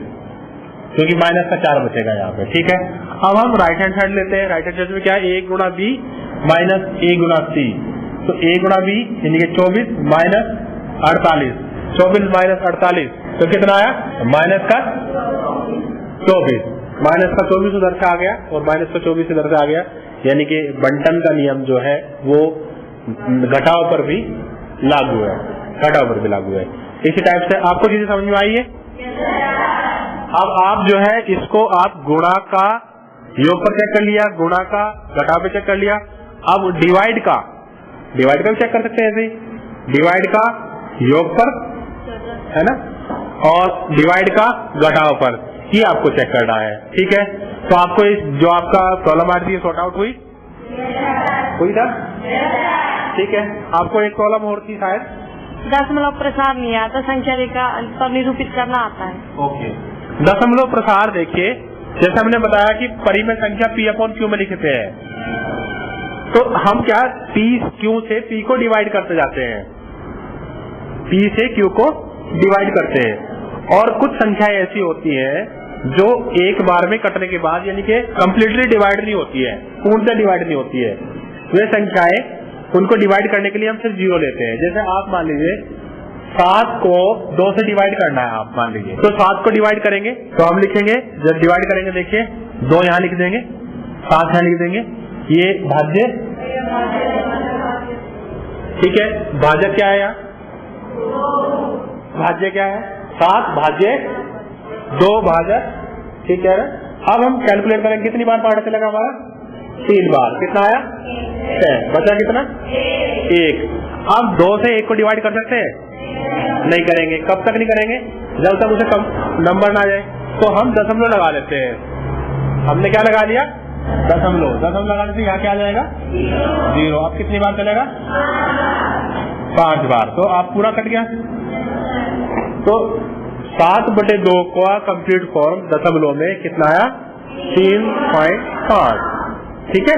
क्योंकि माइनस का 4 बचेगा यहाँ पे, ठीक है। अब हम राइट हैंड साइड लेते हैं। राइट हैंड साइड में क्या है, a गुना b minus a Guna c। तो a गुना b यानी कि 24 माइनस 48, 24 माइनस 48 तो कितना आया माइनस का 24, माइनस का 24 उधर से आ गया और माइनस का 24 इधर से आ गया, यानी कि बंटन का नियम जो है वो घटाव पर भी लागू है, इसी टाइप से आपको चीजें समझ में आई है। अब आप जो है इसको आप गुणा का योग पर चेक कर लिया, गुणा का घटाव पे चेक कर लिया। अब डिवाइड का भी चेक कर सकते हैं, ऐसे डिवाइड का योग पर है ना, और डिवाइड का घटाव पर, ये आपको चेक करना है, ठीक है। तो आपको जो आपका प्रॉब्लम आ रही है सॉर्ट आउट हुई था, ठीक है। आपको एक प्रॉब्लम और थी शायद, दशमलव प्रसार नहीं आता, संख्या रेखा पर निरूपित करना आता है। ओके, दशमलव प्रसार देखिए, जैसे हमने बताया कि परी में संख्या p अपॉन q में लिखते हैं, तो हम क्या p q से p को डिवाइड करते जाते हैं, p से q को डिवाइड करते हैं। और कुछ संख्याएं ऐसी होती हैं जो एक बार में कटने के बाद यानी कि कंप्लीटली डिवाइड नहीं होती है, पूर्णतः डिवाइड नहीं होती है, वे संख्याएं उनको डिवाइड करने के लिए हम सिर्फ 0 लेते हैं। जैसे आप मान लीजिए 7 को 2 से डिवाइड करना है, आप मान लीजिए, तो 7 को डिवाइड करेंगे तो हम लिखेंगे, जब डिवाइड करेंगे देखिए 2 यहाँ लिख देंगे, 7 यहाँ लिख देंगे, ये भाज्य, ठीक है। भाजक क्या है, यहाँ भाज्य क्या है 7 भाज्य 2 भाजक, ठीक है। अब हम कैलकुलेट करेंगे कितनी बार पार्ट चलेगा हमारा 3 बार, कितना आया 6, बचा कितना 1। अब 2 से 1 को डिवाइड कर सकते हैं, नहीं करेंगे। कब तक नहीं करेंगे, जब तक उसे कम नंबर ना आ जाए। तो हम दशमलव लगा लेते हैं, हमने क्या लगा लिया दशमलव लगाने से यहाँ क्या आ जाएगा 0। अब कितनी बार चलेगा 5 बार, तो आप पूरा कट गया। तो 7/2 का कंप्लीट फॉर्म दशमलव में कितना आया 3.5, ठीक है।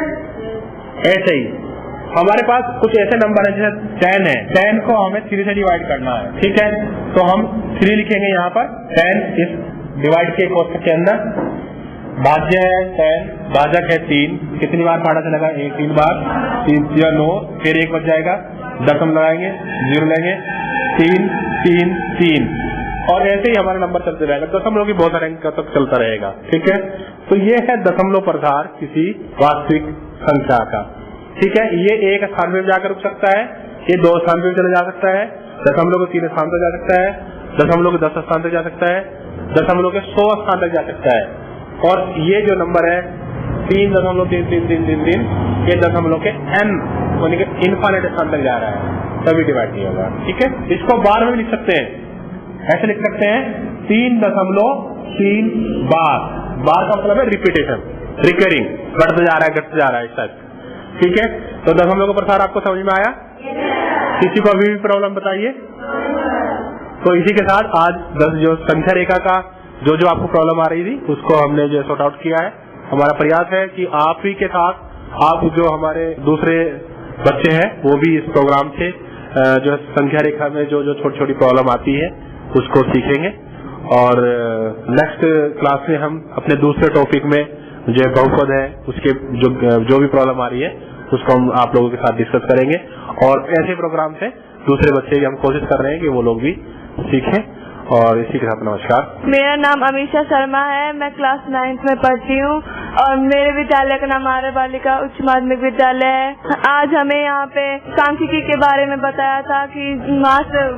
ऐसे ही हमारे पास कुछ ऐसे नंबर है जैसे 10 है, 10 को हमें 3 से डिवाइड करना है, ठीक है। तो हम 3 लिखेंगे यहाँ पर, 10 इस डिवाइड के कोष्ठक के अंदर, भाज्य है 10, भाजक है 3, कितनी बार पाड़ा चलेगा 3 बार, 3 या 9, फिर 1 बच जाएगा, दशम लगाएंगे 0 लेंगे, 3 3 3, और ऐसे ही हमारा नंबर चलते रहेगा। दशमलव की बहुत सारे अंक तक चलता रहेगा, ठीक है। तो ये है दशमलव प्रसार किसी वास्तविक संख्या का, ठीक है। ये एक स्थान में जाकर रुक सकता है, ये 2 स्थान पे चले जा सकता है, दशमलव के 3 स्थान तक जा सकता है, दशमलव के 10 स्थान तक जा सकता है, दशमलव के 100 स्थान तक जा सकता है। और ये जो नंबर है 3.3333, ये दशमलव के n यानी कि इनफाइनाइट स्थान तक जा रहा है, तभी डिवाइड नहीं होगा, ठीक है। इसको बार में भी लिख सकते हैं, ऐसे लिख सकते हैं 3.3 बार, बार का मतलब है रिपीटेशन, रिकरिंग, घटता जा रहा है इस टाइप, ठीक है। तो दशमलव का प्रसार आपको समझ में आया, किसी को अभी भी प्रॉब्लम बताइए। तो इसी के साथ आज जो संख्या रेखा का जो आपको प्रॉब्लम आ रही थी उसको हमने जो सॉर्ट आउट किया है। हमारा प्रयास है कि आप ही के साथ आप जो हमारे दूसरे बच्चे हैं वो भी इस प्रोग्राम से जो संख्या रेखा में जो छोटी छोटी प्रॉब्लम आती है उसको सीखेंगे। और नेक्स्ट क्लास में हम अपने दूसरे टॉपिक में जो बहुपद है उसके जो भी प्रॉब्लम आ रही है उसको हम आप लोगों के साथ डिस्कस करेंगे। और ऐसे प्रोग्राम से दूसरे बच्चे भी हम कोशिश कर रहे हैं कि वो लोग भी सीखें। और इसी के साथ नमस्कार। मेरा नाम अमीशा शर्मा है, मैं क्लास 9th में पढ़ती हूँ और मेरे विद्यालय का नाम आर्य बालिका उच्च माध्यमिक विद्यालय है। आज हमें यहाँ पे सांख्यिकी के बारे में बताया था कि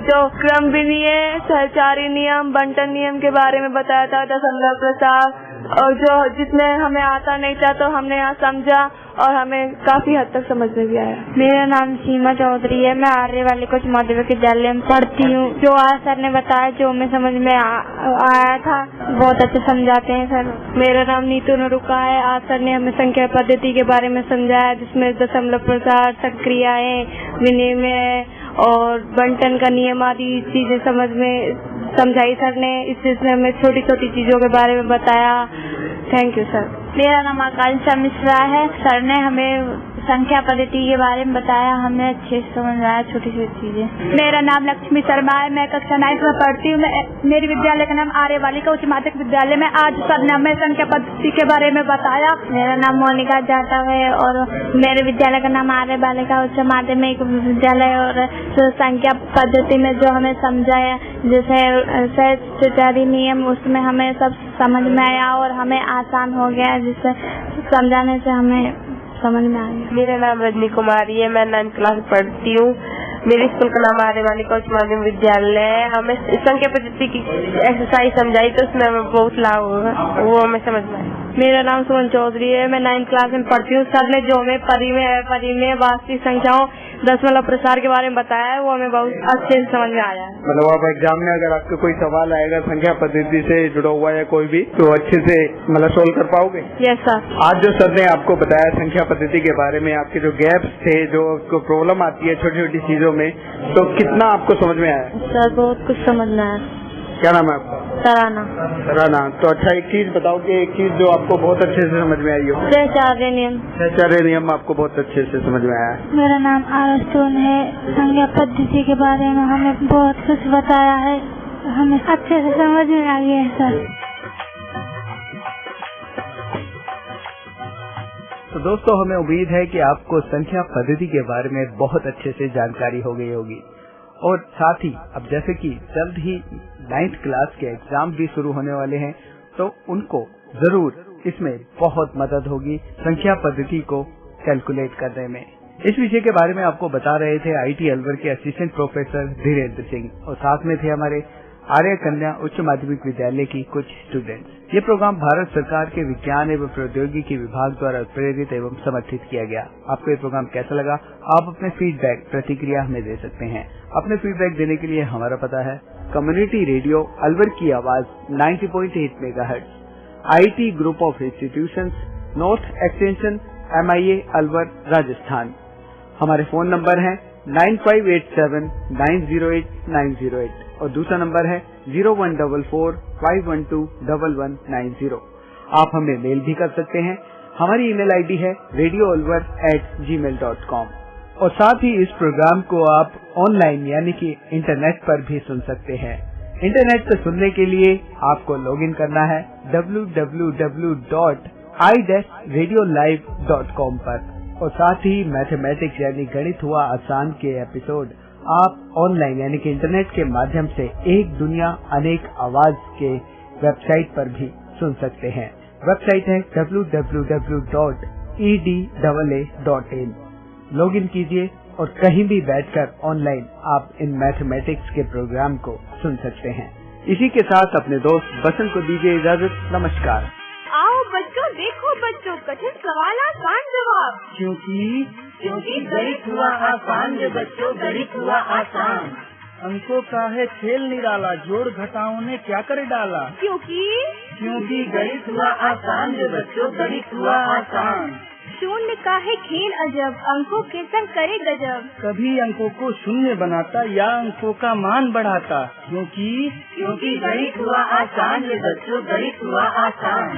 जो क्रम विनिमय, सहचारी नियम, बंटन नियम के बारे में बताया था, दशमलव प्रसार, और जो जिसमें हमें आता नहीं था तो हमने यहाँ समझा और हमें काफी हद तक समझ में भी आया। मेरा नाम सीमा चौधरी है, मैं आर्य बालिका उच्च माध्यमिक विद्यालय में पढ़ती हूँ। जो आज सर ने बताया, जो हमें समझ में आया था, बहुत अच्छे समझाते हैं सर। मेरा नाम नीतू नरुका है, आज सर ने हमें संख्या पद्धति के बारे में समझाया, जिसमें दशमलव प्रसार, संक्रियाएं, विनिमय और बंटन का नियम आदि चीजें समझाई सर ने। इसमें हमें छोटी छोटी चीजों के बारे में बताया। Thank you sir. मेरा नाम आकांक्षा मिश्रा है, सर ने हमें संख्या पद्धति के बारे में बताया, हमें अच्छे से समझ में आया छोटी छोटी चीजें। मेरा नाम लक्ष्मी शर्मा है, मैं कक्षा 9th में पढ़ती हूँ। मेरे विद्यालय का नाम आर्य बालिका उच्च माध्यमिक विद्यालय में। आज सर ने हमें संख्या पद्धति के बारे में बताया। मेरा नाम मोनिका जाटव है और मेरे विद्यालय का नाम आर्य बालिका उच्च माध्यमिक विद्यालय। और संख्या पद्धति में जो हमें समझाया, जैसे सहचारी नियम, उसमें हमें सब समझ में आया और हमें आसान हो गया, जिससे समझाने से हमें समझ में आ गया। मेरा नाम रजनी कुमारी है, मैं 9th क्लास पढ़ती हूँ। मेरे स्कूल का नाम आर्य बालिका उच्च माध्यमिक विद्यालय है। हमें संख्या पद्धति की एक्सरसाइज समझाई तो उसमें हमें बहुत लाभ होगा, वो हमें समझ में आया। मेरा नाम सुमन चौधरी है, मैं 9th क्लास में पढ़ती हूँ। सर ने जो हमें परिमेय, वास्तविक संख्याओं, दशमलव प्रसार के बारे में बताया है, वो हमें बहुत अच्छे से समझ में आया है। मतलब आप एग्जाम में अगर आपको कोई सवाल आएगा संख्या पद्धति से जुड़ा हुआ है कोई भी, तो अच्छे से मतलब सोल्व कर पाओगे? Yes sir. आज जो सर ने आपको बताया संख्या पद्धति के बारे में, आपके जो गैप्स थे, जो आपको प्रॉब्लम आती है छोटी छोटी चीजों में, तो कितना आपको समझ में आया? सर बहुत कुछ समझ में आया। क्या नाम है आपका? सराना। तो अच्छा, एक चीज बताओ कि एक चीज जो आपको बहुत अच्छे से समझ में आई हो। सहचार्य नियम आपको बहुत अच्छे से समझ में आया। मेरा नाम आरस्टोन है, संख्या पद्धति के बारे में हमें बहुत कुछ बताया है, हमें अच्छे से समझ में आ गया है सर। तो दोस्तों, हमें उम्मीद है कि आपको संख्या पद्धति के बारे में बहुत अच्छे से जानकारी हो गई होगी। और साथ ही अब जैसे कि जल्द ही 9th क्लास के एग्जाम भी शुरू होने वाले हैं, तो उनको जरूर इसमें बहुत मदद होगी संख्या पद्धति को कैलकुलेट करने में। इस विषय के बारे में आपको बता रहे थे IIT अलवर के असिस्टेंट प्रोफेसर धीरेन्द्र सिंह, और साथ में थे हमारे आर्य कन्या उच्च माध्यमिक विद्यालय की कुछ स्टूडेंट्स। ये प्रोग्राम भारत सरकार के विज्ञान एवं प्रौद्योगिकी विभाग द्वारा प्रेरित एवं समर्थित किया गया। आपको ये प्रोग्राम कैसा लगा? आप अपने फीडबैक, प्रतिक्रिया हमें दे सकते हैं। अपने फीडबैक देने के लिए हमारा पता है कम्युनिटी रेडियो अलवर की आवाज 90.8 megahertz, IIT group of institutions, north extension, MIA Alwar, Rajasthan. हमारे फोन नंबर है 9587908908 और दूसरा नंबर है 0144512190। आप हमें मेल भी कर सकते हैं। हमारी ईमेल आईडी है radioalwar@gmail.com। और साथ ही इस प्रोग्राम को आप ऑनलाइन यानी कि इंटरनेट पर भी सुन सकते हैं। इंटरनेट पर सुनने के लिए आपको लॉगिन करना है www.i-radiolive.com पर। और साथ ही मैथमेटिक्स यानी गणित हुआ आसान के एपिसोड आप ऑनलाइन यानी कि इंटरनेट के माध्यम से एक दुनिया अनेक आवाज के वेबसाइट पर भी सुन सकते हैं। वेबसाइट है www.edaa.in। लॉगिन कीजिए और कहीं भी बैठकर ऑनलाइन आप इन मैथमेटिक्स के प्रोग्राम को सुन सकते हैं। इसी के साथ अपने दोस्त बसंत को दीजिए इजाजत। नमस्कार। आओ बच्चों, देखो बच्चों, कठिन सवाल आसान जवाब। क्योंकि गणित हुआ आसान जो बच्चों, गणित हुआ आसान। अंकों का है खेल निराला, जोड़ घटाओं ने क्या कर डाला। क्योंकि गणित हुआ आसान जो बच्चों, गणित हुआ आसान। शून्य का है खेल अजब, अंकों के संग करे गजब। कभी अंकों को शून्य बनाता या अंकों का मान बढ़ाता। क्योंकि गणित हुआ आसान जो बच्चों, गणित हुआ आसान।